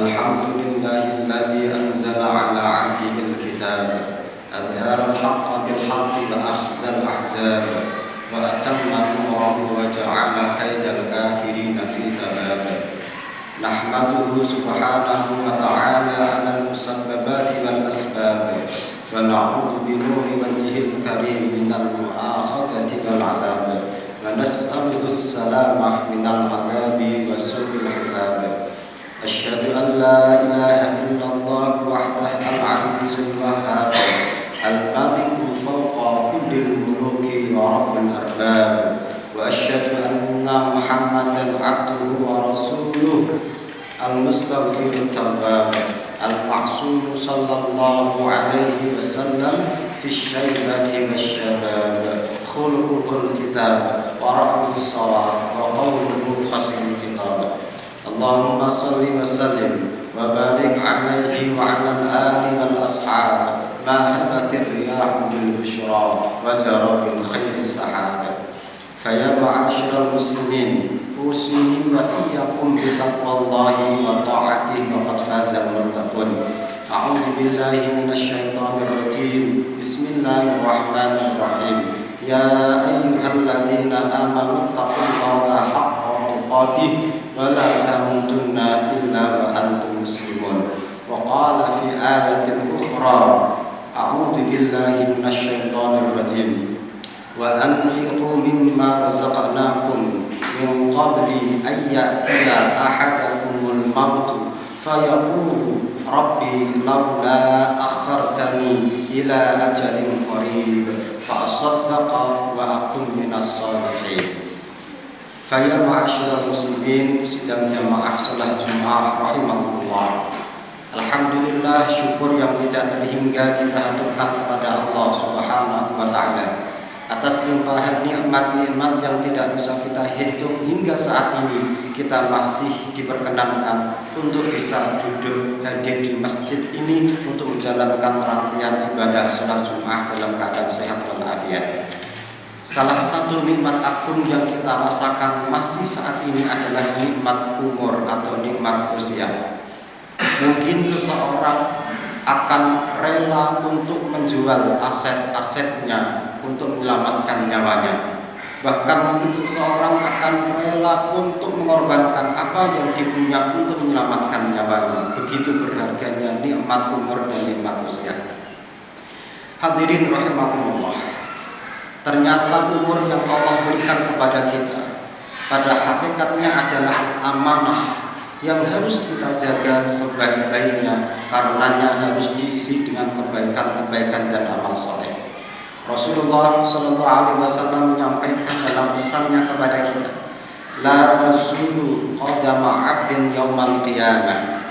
الحمد لله الذي أنزل على عبده الكتاب أظهر الحق بالحق وأخزى الأحزاب وأتم نوره وجعل كيد الكافرين في ضلال. نحمده سبحانه وتعالى على المسببات والأسباب ونعوذ بنور وجهه الكريم من المؤاخذة والعذاب ونسأله السلامة من العذاب وسوء الحساب. أشهد أن لا إله إلا الله وحده العزيز الوهاب الملك فوق كل الملوك ورب الأرباب. وأشهد أن محمدا عبده ورسوله المستغفر التواب المعصوم صلى الله عليه وسلم في الشيبة والشباب. خلقه الكتاب ورأه الصواب وقوله فصل الخطاب. اللهم صل وسلم وبارك عليه وعلى الآل والأصحاب ما هبت الرياح بالبشرى وجرى بالخير السحاب. فيا معاشر المسلمين أوصيني وإياكم بتقوى الله وطاعته وقد فاز المتقون. أعوذ بالله من الشيطان الرجيم. بسم الله الرحمن الرحيم. يا أيها الذين آمنوا اتقوا الله حق تقاته ولا تموتن إلا وأنتم مسلمون. وقال في آية أخرى أعوذ بالله من الشيطان الرجيم. وأنفقوا مما رزقناكم من قبل أن يأتي أحدكم الموت فيقول ربي لولا أخرتني إلى أجل قريب فأصدق وأكن من الصالحين. Faya ma'asyiral muslimin, sidang jamaah salat Jumat rahimahullah. Alhamdulillah, syukur yang tidak terhingga kita haturkan kepada Allah Subhanahu wa taala atas limpahan nikmat-nikmat yang tidak bisa kita hitung. Hingga saat ini kita masih diperkenankan untuk bisa duduk hadir di masjid ini untuk menjalankan rangkaian ibadah salat Jumat dalam keadaan sehat walafiat. Salah satu nikmat agung yang kita rasakan masih saat ini adalah nikmat umur atau nikmat usia. Mungkin seseorang akan rela untuk menjual aset-asetnya untuk menyelamatkan nyawanya. Bahkan mungkin seseorang akan rela untuk mengorbankan apa yang dipunya untuk menyelamatkan nyawanya. Begitu berharganya nikmat umur dan nikmat usia. Hadirin rahimakumullah. Ternyata umur yang Allah berikan kepada kita pada hakikatnya adalah amanah yang harus kita jaga sebaik-baiknya, karenanya harus diisi dengan kebaikan-kebaikan dan amal soleh. Rasulullah SAW menyampaikan dalam pesannya kepada kita, La tazulu qadama 'abdin yaumal qiyamah.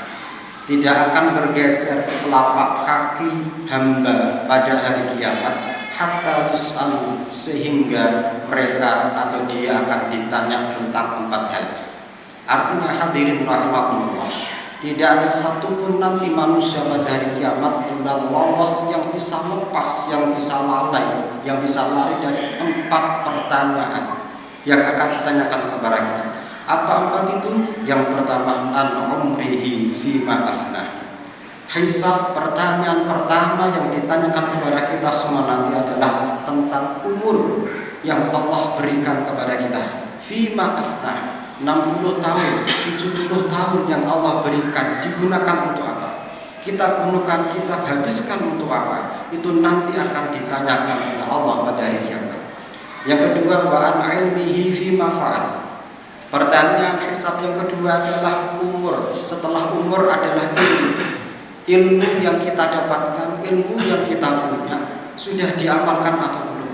Tidak akan bergeser telapak kaki hamba pada hari kiamat hatta yus'alu, sehingga mereka atau dia akan ditanya tentang 4 hal. Artinya hadirin rahimakumullah, tidak ada satupun nanti manusia pada hari kiamat yang lolos, yang bisa lepas, yang bisa lalai, yang bisa lari dari 4 pertanyaan yang akan ditanyakan kepada kita. Apa 4 itu? Yang pertama, an-umrihi fima afnah. Hisab, pertanyaan pertama yang ditanyakan kepada kita semua nanti adalah tentang umur yang Allah berikan kepada kita. Fima afnah, 60 tahun, 70 tahun yang Allah berikan digunakan untuk apa? Kita gunakan, kita habiskan untuk apa? Itu nanti akan ditanyakan oleh Allah pada hari kiamat. Yang kedua, wa an ilmihi fima fa'al. Pertanyaan hisab yang kedua adalah umur. Setelah umur adalah ilmu. Ilmu yang kita dapatkan, ilmu yang kita punya, sudah diamalkan atau belum?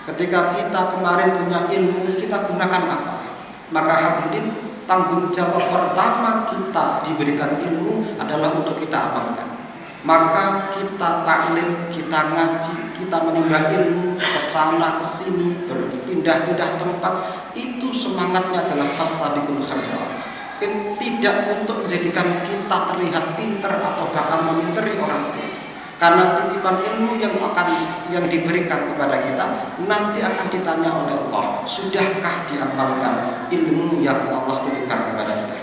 Ketika kita kemarin punya ilmu, kita gunakan apa? Maka hadirin, tanggung jawab pertama kita diberikan ilmu adalah untuk kita amalkan. Maka kita taklim, kita ngaji, kita menimba ilmu, kesana kesini, berpindah-pindah tempat. Itu semangatnya adalah fastabiqul khairat. Tidak untuk menjadikan kita terlihat pintar atau bahkan meminteri orang lain. Karena titipan ilmu yang diberikan kepada kita nanti akan ditanya oleh Allah, sudahkah diamalkan ilmu yang Allah titipkan kepada kita?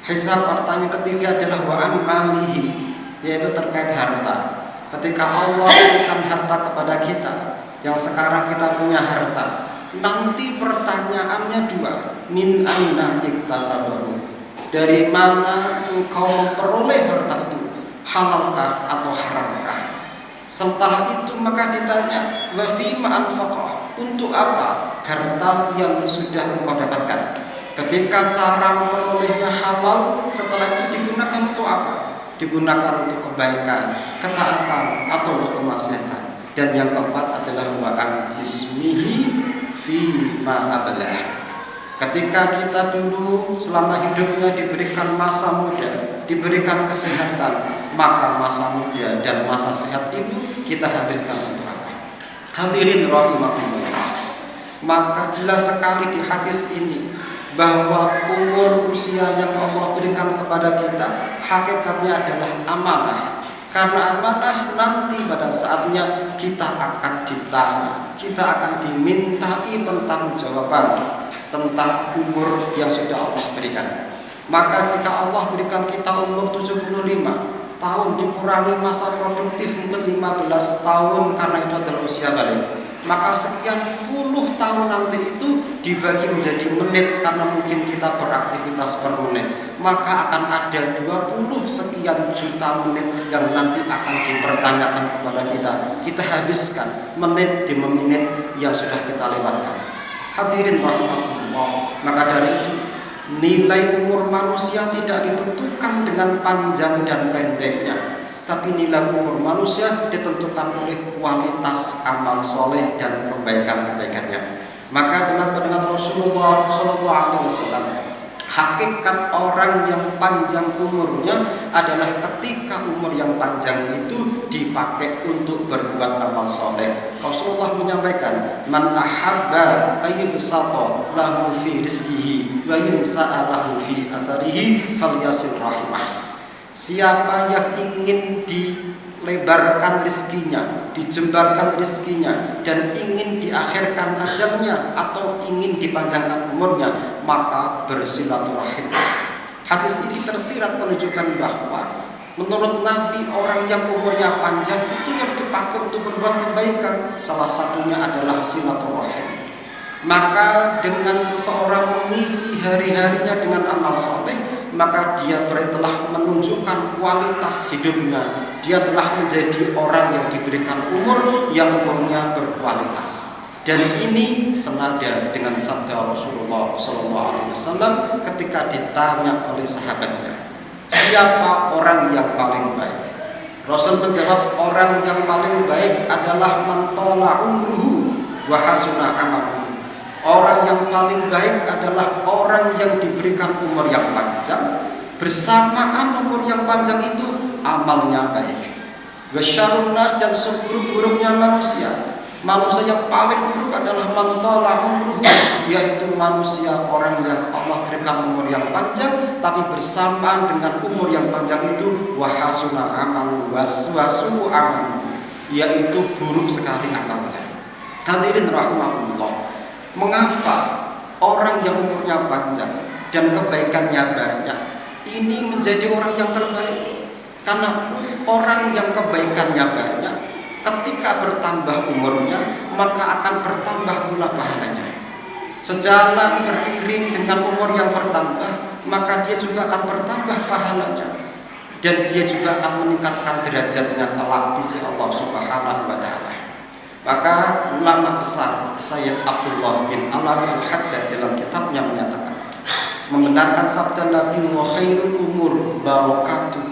Hisab hartanya ketiga adalah wa an malihi, yaitu terkait harta. Ketika Allah berikan harta kepada kita, yang sekarang kita punya harta, nanti pertanyaannya dua, min aina iktasabahu, dari mana engkau memperoleh harta itu, halalkah atau haramkah? Setelah itu maka ditanya wa fima anfaqah, untuk apa harta yang sudah engkau dapatkan? Ketika cara memperolehnya halal, setelah itu digunakan untuk apa? Digunakan untuk kebaikan, ketaatan, atau untuk kemaksiatan. Dan yang keempat adalah wa an jismihi fi ma ablah. Ketika kita dulu selama hidupnya diberikan masa muda, diberikan kesehatan, maka masa muda dan masa sehat itu kita habiskan untuk apa? Hadirin rahimahumullah. Maka jelas sekali di hadis ini bahwa umur usia yang Allah berikan kepada kita hakikatnya adalah amanah. Karena amanah nanti pada saatnya kita akan ditanya, kita akan dimintai pertanggungjawaban tentang umur yang sudah Allah berikan. Maka jika Allah berikan kita umur 75 tahun dikurangi masa produktif mungkin 15 tahun karena itu adalah usia balik, maka sekian puluh tahun nanti itu dibagi menjadi menit karena mungkin kita beraktivitas per menit, maka akan ada 20 sekian juta menit yang nanti akan dipertanyakan kepada kita. Kita habiskan menit demi menit yang sudah kita lewatkan. Hadirin rahimahullah, maka dari itu nilai umur manusia tidak ditentukan dengan panjang dan pendeknya, tapi nilai umur manusia ditentukan oleh kualitas amal soleh dan kebaikan-kebaikannya. Maka dengan pendengar Rasulullah SAW, hakikat orang yang panjang umurnya adalah ketika umur yang panjang itu dipakai untuk berbuat amal soleh. Rasulullah menyampaikan, man ahabba ayyubsata lahu fi rizqihi wa yunsa'a lahu fi asarihi falyasil rahimah. Siapa yang ingin dilebarkan rizkinya, dijembarkan rizkinya, dan ingin diakhirkan ajalnya atau ingin dipanjangkan umurnya, maka bersilaturahim. Hadis ini tersirat menunjukkan bahwa menurut Nabi orang yang umurnya panjang itu yang dipakai untuk berbuat kebaikan, salah satunya adalah silaturahim. Maka dengan seseorang mengisi hari-harinya dengan amal soleh, maka dia telah menunjukkan kualitas hidupnya. Dia telah menjadi orang yang diberikan umur yang umurnya berkualitas. Dan ini senada dengan sabda Rasulullah SAW ketika ditanya oleh sahabatnya, siapa orang yang paling baik? Rasul menjawab, orang yang paling baik adalah man tala umruhu wa hasuna amaluhu. Orang yang paling baik adalah orang yang diberikan umur yang panjang, bersamaan umur yang panjang itu amalnya baik. Wa syarrun nas, dan seburuk-buruknya manusia, manusia yang paling buruk adalah man tala umruhu, yaitu manusia orang yang Allah berikan umur yang panjang tapi bersamaan dengan umur yang panjang itu wa hasuna amalu wa su'u amalu, yaitu buruk sekali amalnya. Hadirin rahimahullah, mengapa orang yang umurnya panjang dan kebaikannya banyak ini menjadi orang yang terbaik? Karena orang yang kebaikannya banyak, ketika bertambah umurnya maka akan bertambah pula pahalanya. Sejalan beriring dengan umur yang bertambah, maka dia juga akan bertambah pahalanya, dan dia juga akan meningkatkan derajatnya kelak di sisi Allah Subhanahu wa taala. Maka ulama besar Sayyid Abdullah bin Alaf al-Haddad dalam kitabnya menyatakan, membenarkan sabda Nabi wa khairul umur barakatuh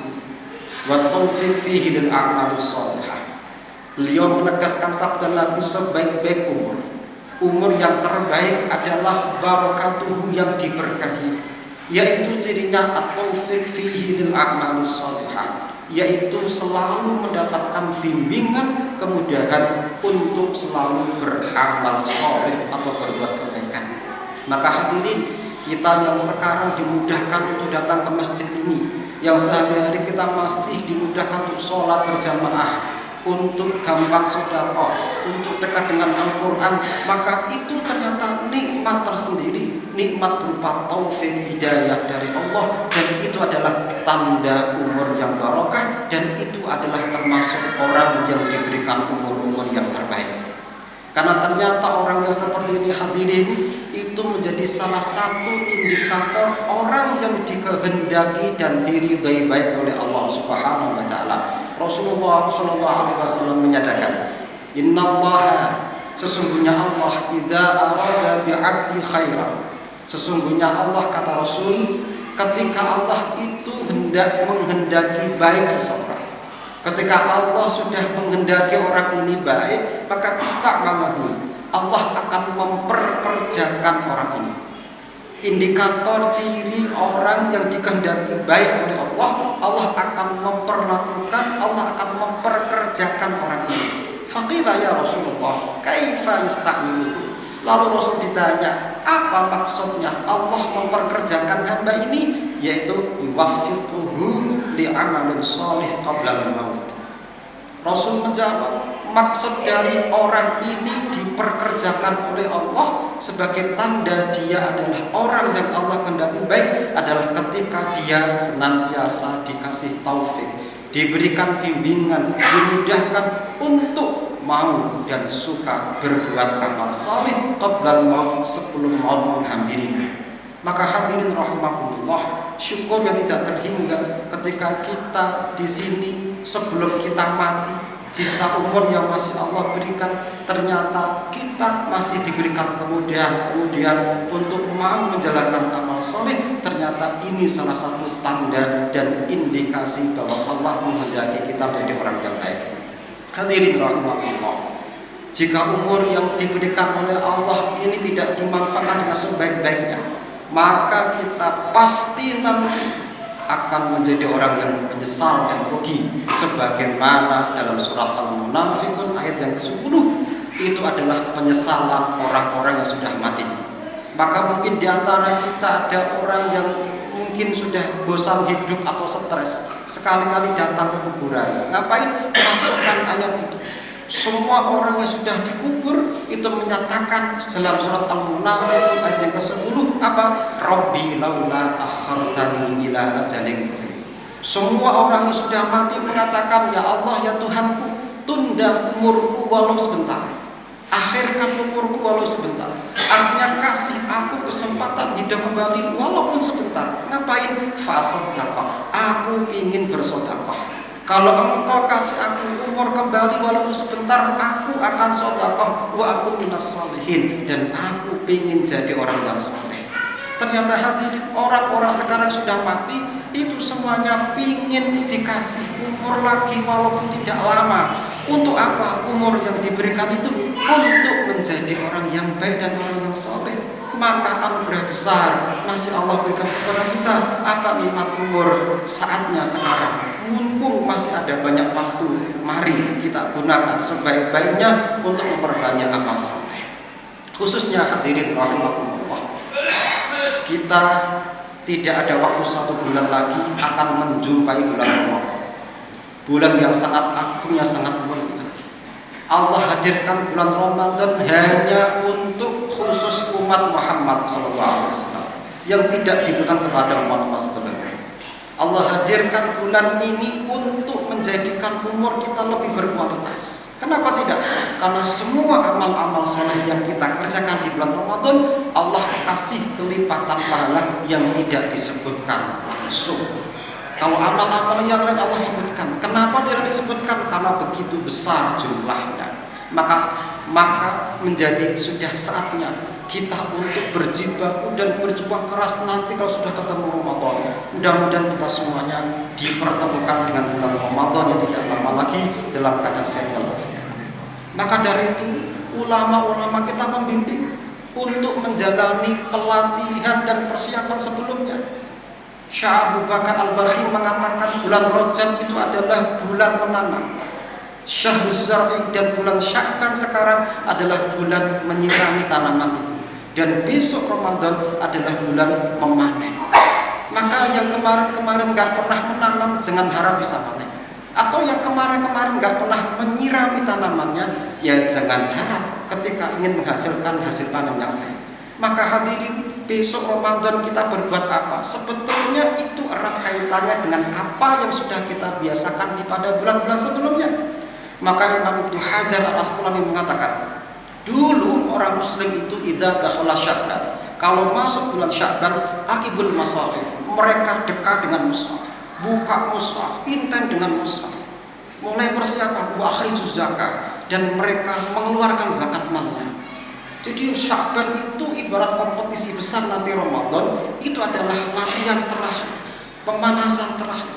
wa taufiq fihi lil a'malis shalihah. Beliau menegaskan sabda Nabi, sebaik-baik umur yang terbaik adalah barakatuh, yang diberkahi, yaitu cirinya at-taufiq fihi lil a'malis shalihah, yaitu selalu mendapatkan bimbingan kemudahan untuk selalu beramal soleh atau berbuat kebaikan. Maka hadirin, kita yang sekarang dimudahkan untuk datang ke masjid ini, yang sehari-hari kita masih dimudahkan untuk sholat berjamaah, untuk gampang sedekah, untuk dekat dengan Al-Quran, maka itu ternyata nikmat tersendiri. nikmat berupa taufik hidayah dari Allah, dan itu adalah tanda umur yang barokah, dan itu adalah termasuk orang yang diberikan umur-umur yang terbaik. Karena ternyata orang yang seperti ini hadirin itu menjadi salah satu indikator orang yang dikehendaki dan diridhai baik oleh Allah Subhanahu wa taala. Rasulullah sallallahu alaihi wasallam menyatakan, "Innallaha, sesungguhnya Allah, idza arada bi'abdi khairan." Sesungguhnya Allah, kata Rasul, ketika Allah itu hendak menghendaki baik seseorang, ketika Allah sudah menghendaki orang ini baik, maka ista'mamahu, Allah akan memperkerjakan orang ini. Indikator ciri orang yang dikehendaki baik oleh Allah, Allah akan memperlakukan, Allah akan memperkerjakan orang ini. Faqila ya Rasulullah, kaifa yasta'miluhu? Lalu Rasul ditanya, apa maksudnya Allah memperkerjakan hamba ini? Yaitu yuwaffiquhu li'amalin shalih qabla al-maut. Rasul menjawab, maksud dari orang ini diperkerjakan oleh Allah sebagai tanda dia adalah orang yang Allah kehendaki baik adalah ketika dia senantiasa dikasih taufik, diberikan bimbingan, dimudahkan untuk mau dan suka berbuat amal salih qabla al-maut, sebelum maut menghampirinya. Maka hadirin rahimakumullah, syukur yang tidak terhingga ketika kita di sini sebelum kita mati, sisa umur yang masih Allah berikan, ternyata kita masih diberikan kemudahan untuk mau menjalankan amal soleh. Ternyata ini salah satu tanda dan indikasi bahwa Allah menghendaki kita menjadi orang yang baik. Hadirin rahimahullah, jika umur yang diberikan oleh Allah ini tidak dimanfaatkan dengan sebaik-baiknya, maka kita pasti nanti akan menjadi orang yang menyesal dan rugi. Sebagaimana dalam surat Al-Munafiqun ayat yang ke-10, itu adalah penyesalan orang-orang yang sudah mati. Maka mungkin di antara kita ada orang yang mungkin sudah bosan hidup atau stres, sekali-kali datang ke kuburan. Ngapain? Masukkan ayat itu. Semua orang yang sudah dikubur itu menyatakan dalam surat Al-Munafiqun ayat yang ke-10 apa? Rabbi laula akhartani ila ajalin qarib. Semua orang yang sudah mati mengatakan, ya Allah, ya Tuhanku, tunda umurku walau sebentar. Akhirkan umurku walau sebentar. Artinya kasih aku kesempatan hidup kembali walaupun sebentar. Ngapain? Fasadaqah. Aku ingin bersedekah. Kalau engkau kasih aku umur kembali walaupun sebentar, aku akan sedekah wa aku minas sholihin, dan aku ingin jadi orang yang saleh. Ternyata hadirin, orang-orang sekarang sudah mati itu semuanya ingin dikasih umur lagi walaupun tidak lama. Untuk apa? Umur yang diberikan itu untuk menjadi orang yang baik dan orang yang saleh. Maka anugerah besar masih Allah berikan kepada kita. Apa nikmat umur saatnya sekarang? Mumpung masih ada banyak waktu, mari kita gunakan sebaik-baiknya untuk memperbanyak amal saleh. Khususnya hadirin rahimakumullah, kita tidak ada waktu 1 bulan lagi akan menjumpai bulan Ramadan, bulan yang sangat agungnya, sangat mulia. Allah hadirkan bulan Ramadan hanya untuk khusus umat Muhammad SAW yang tidak diberikan kepada umat sebelumnya. Allah hadirkan bulan ini untuk menjadikan umur kita lebih berkualitas. Kenapa tidak? Karena semua amal-amal soleh yang kita kerjakan di bulan Ramadan, Allah kasih kelipatan pahala yang tidak disebutkan langsung. Kalau amal-amal yang lain Allah sebutkan. Kenapa tidak disebutkan? Karena begitu besar jumlahnya. Maka menjadi sudah saatnya kita untuk berjibaku dan berjuang keras nanti kalau sudah ketemu Ramadan. Mudah-mudahan kita semuanya dipertemukan dengan bulan Ramadan yang tidak lama lagi dalam keadaan sehat walafiat. Maka dari itu ulama-ulama kita membimbing untuk menjalani pelatihan dan persiapan sebelumnya. Syekh Abu Bakar Al-Barhi mengatakan bulan Rajab itu adalah bulan menanam. Syahrul Zar'i dan bulan Sya'ban sekarang adalah bulan menyirami tanaman itu. Dan besok Ramadan adalah bulan memanen. Maka yang kemarin-kemarin gak pernah menanam, jangan harap bisa panen. Atau yang kemarin-kemarin gak pernah menyirami tanamannya, ya jangan harap ketika ingin menghasilkan hasil panen yang baik. Maka hadirin, besok Ramadan kita berbuat apa? Sebetulnya itu erat kaitannya dengan apa yang sudah kita biasakan di pada bulan-bulan sebelumnya. Maka Imam Ibnu Hajar Al-Asqalani mengatakan, dulu orang Muslim itu idza dakhala Sya'ban, kalau masuk bulan Sya'ban, akibul masahif, mereka dekat dengan mushaf, buka mushaf, intent dengan mushaf, mulai persiapan wa akhrijuz zakat, dan mereka mengeluarkan zakat malnya. Jadi Sya'ban itu ibarat kompetisi besar nanti Ramadan, itu adalah latihan terakhir, pemanasan terakhir.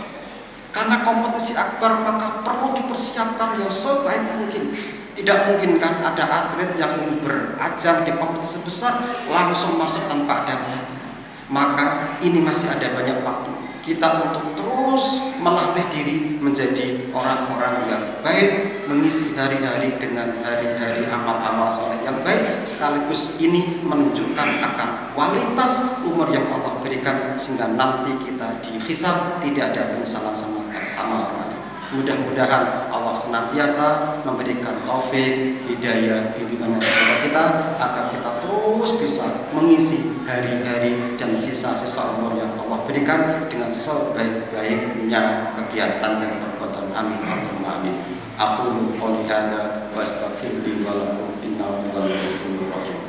Karena kompetisi akbar maka perlu dipersiapkan yang sebaik mungkin. Tidak mungkin kan ada atlet yang ingin berajang di kompetisi besar langsung masuk tanpa ada pelatihan. Maka ini masih ada banyak waktu kita untuk terus melatih diri menjadi orang-orang yang baik, mengisi hari-hari dengan hari-hari amal-amal soleh yang baik, sekaligus ini menunjukkan akan kualitas umur yang Allah berikan sehingga nanti kita dihisab tidak ada penyesalan sama sekali. Mudah-mudahan Allah senantiasa memberikan taufik, hidayah, bimbingan kepada kita agar kita terus bisa mengisi hari-hari dan sisa-sisa umur yang Allah berikan dengan sebaik-baiknya kegiatan dan perbuatan. Amin Allahumma amin. Aku qouli hadza wa astaghfirullahi wa lakum innahu huwal ghafurur rahim.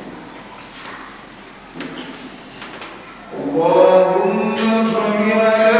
Allahumma shalli ala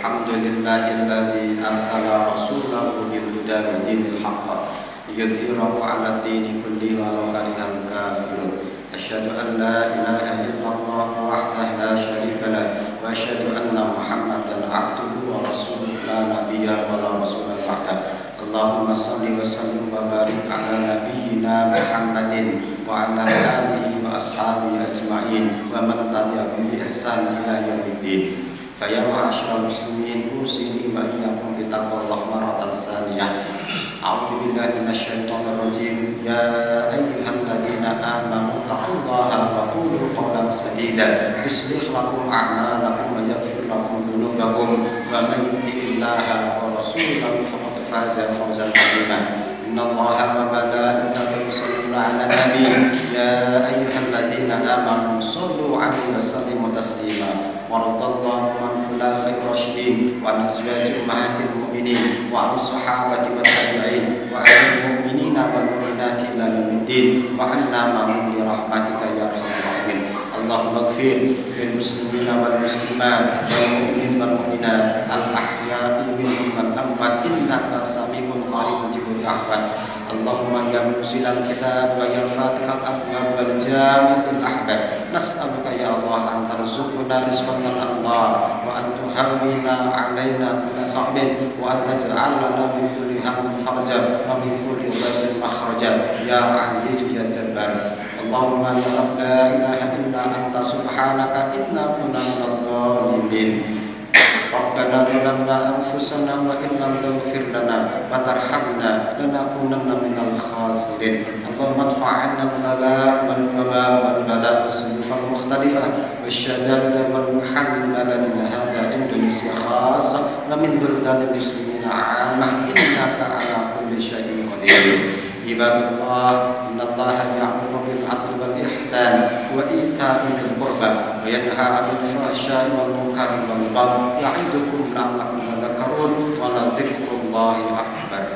Alhamdulillahilladzi arsala rasulahu bil huda wa dinil haqq liyudhhirahu 'ala ad-dini kullihi walau karihal kafirun. Asyhadu an la ilaha illallah wahdahu la syarika lahu wa asyhadu anna Muhammadan 'abduhu wa rasuluhu la nabiyya wa la rasula ba'dahu. Allahumma shalli wa sallim wa barik 'ala nabiyyina Muhammadin wa 'ala alihi wa ashabihi ajma'in wa man tabi'ahum bi ihsan ila yaumiddin. Faya ma'asyiral muslimin usini wa iyyakum bi taqwallah maratan tsaniyah. A'udzu billahi minasyaitonir rajim. Ya ayyuhalladzina amanu taqullaha wa qulu qawlan sadida yuslih lakum a'malakum wa yaghfir lakum dzunubakum wa man yuti'illaha wa rasulahu faqad faza fawzan 'azima. Innallaha wa malaikatahu yusholluna 'alan nabi ya ayyuhalladzina amanu shallu 'alaihi wa sallimu taslima. Waradallahu an khulafa'ir rasyidin wa an azwaji ummahatil mu'minin wa an sahabati wa tabi'in wa al mu'minina wal mu'minati ila yaumiddin wa anna ma'hum bi rahmatika ya arhamar rahimin. Allahumma ighfir lil muslimina wal muslimat wal mu'minin wal mu'minat al ahya'i minhum wal amwat innaka sami'un qaribun mujibud da'wat. Allahumma ya munzilal kitab wa ya fatihal abwab wal jami'il ahbab, nas'aluka ya Allah an tarzuqna rizqan Allah wa an tuhawwina 'alaina kulla sa'bin wa an taj'al lana min kulli hammin farja wa min kulli dhaiqin makhraja ya aziz ya jabbar. Allahumma ya rabb la ilaha illa anta subhanaka inna kunna minadh dhalimin. Rabbana zalamna anfusana wa in lam taghfir lana wa tarhamna lanakunanna minal khasirin. Allahumma adfa' 'anna al-ghala wal waba wal bala was-suyuf al-mukhtalifah wasyada'id wal muhal min baladina hadha Indonesia khassa wa min buldanil muslimina 'ammah innaka 'ala kulli syai'in qadir. Ibadallah, innallaha ya'muru bil 'adli wal ihsan wa ita'i dzil qurba wa yanha 'anil fahsya'i wal munkari wal baghi ya'idukum la'allakum tadhakkarun wa la dzikrullahi akbar.